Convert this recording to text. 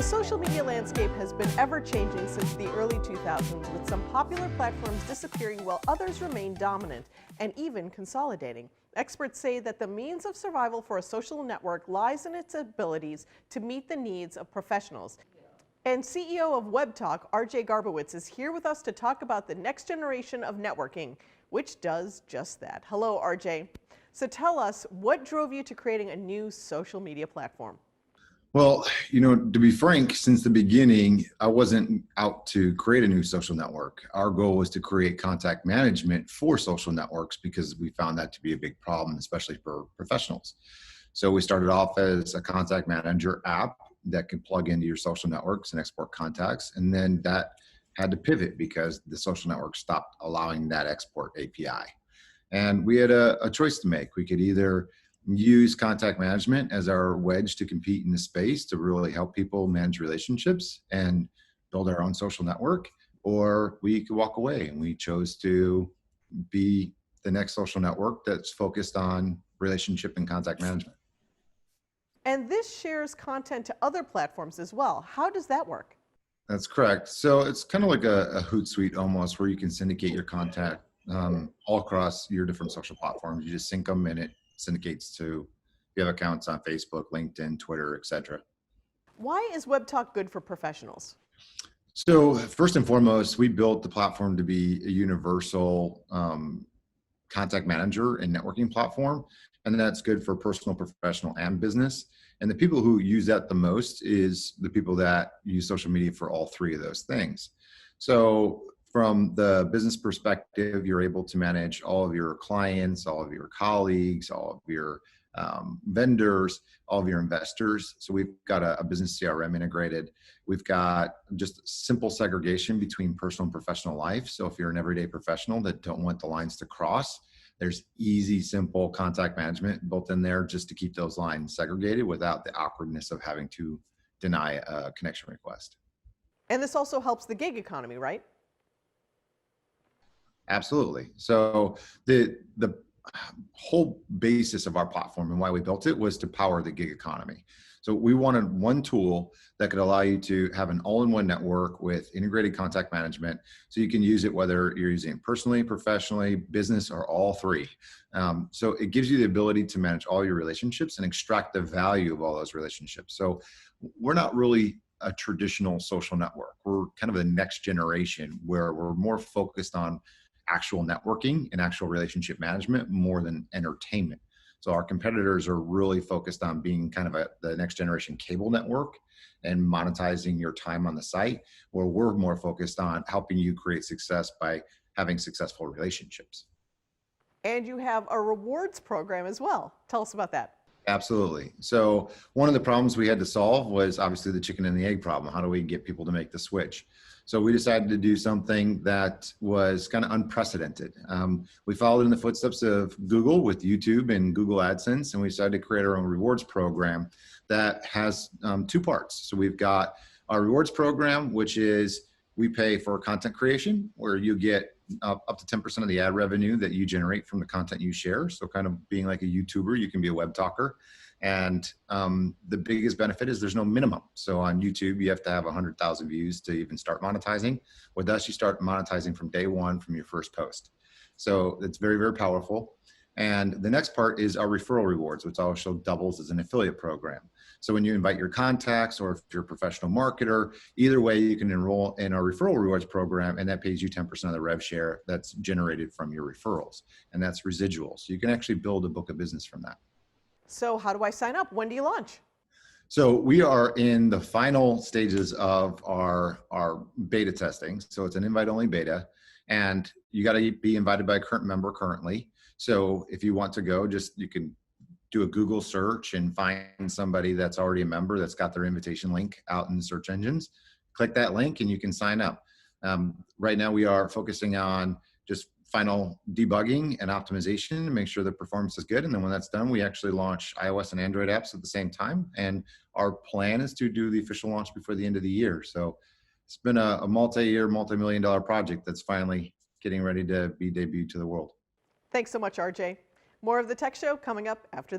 The social media landscape has been ever-changing since the early 2000s, with some popular platforms disappearing while others remain dominant and even consolidating. Experts say that the means of survival for a social network lies in its abilities to meet the needs of professionals. And CEO of Webtalk, RJ Garbowicz, is here with us to talk about the next generation of networking, which does just that. Hello, RJ. So tell us, what drove you to creating a new social media platform? Well, to be frank, since the beginning, I wasn't out to create a new social network. Our goal was to create contact management for social networks because we found that to be a big problem, especially for professionals. So we started off as a contact manager app that can plug into your social networks and export contacts. And then that had to pivot because the social network stopped allowing that export API. And we had a choice to make. We could either use contact management as our wedge to compete in the space to really help people manage relationships and build our own social network, or we could walk away, and we chose to be the next social network that's focused on relationship and contact management. And this shares content to other platforms as well. How does that work? That's correct. So it's kind of like a Hootsuite almost, where you can syndicate your content all across your different social platforms. You just sync them and it syndicates to, if you have accounts on Facebook, LinkedIn, Twitter, etc. Why is Webtalk good for professionals? So first and foremost, we built the platform to be a universal contact manager and networking platform. And that's good for personal, professional, and business. And the people who use that the most is the people that use social media for all three of those things. So from the business perspective, you're able to manage all of your clients, all of your colleagues, all of your vendors, all of your investors. So we've got a business CRM integrated. We've got just simple segregation between personal and professional life. So if you're an everyday professional that don't want the lines to cross, there's easy, simple contact management built in there just to keep those lines segregated without the awkwardness of having to deny a connection request. And this also helps the gig economy, right? Absolutely. So the whole basis of our platform and why we built it was to power the gig economy. So we wanted one tool that could allow you to have an all-in-one network with integrated contact management, so you can use it whether you're using it personally, professionally, business, or all three. So it gives you the ability to manage all your relationships and extract the value of all those relationships. So we're not really a traditional social network. We're kind of the next generation where we're more focused on actual networking and actual relationship management more than entertainment. So our competitors are really focused on being kind of the next generation cable network and monetizing your time on the site, where we're more focused on helping you create success by having successful relationships. And you have a rewards program as well. Tell us about that. Absolutely. So one of the problems we had to solve was obviously the chicken and the egg problem. How do we get people to make the switch? So we decided to do something that was kind of unprecedented. We followed in the footsteps of Google with YouTube and Google AdSense, and we decided to create our own rewards program that has two parts. So we've got our rewards program, which is we pay for content creation, where you get up to 10% of the ad revenue that you generate from the content you share. So kind of being like a YouTuber, you can be a web talker. And the biggest benefit is there's no minimum. So on YouTube, you have to have 100,000 views to even start monetizing. With us, you start monetizing from day one from your first post. So it's very, very powerful. And the next part is our referral rewards, which also doubles as an affiliate program. So when you invite your contacts, or if you're a professional marketer, either way, you can enroll in our referral rewards program, and that pays you 10% of the rev share that's generated from your referrals. And that's residual. So you can actually build a book of business from that. So how do I sign up? When do you launch? So we are in the final stages of our beta testing. So it's an invite-only beta, and you got to be invited by a current member currently. So if you want to go, you can do a Google search and find somebody that's already a member that's got their invitation link out in the search engines. Click that link and you can sign up. Right now we are focusing on just final debugging and optimization to make sure the performance is good. And then when that's done, we actually launch iOS and Android apps at the same time. And our plan is to do the official launch before the end of the year. So it's been a multi-year, multi-million-dollar project that's finally getting ready to be debuted to the world. Thanks so much, RJ. More of the Tech Show coming up after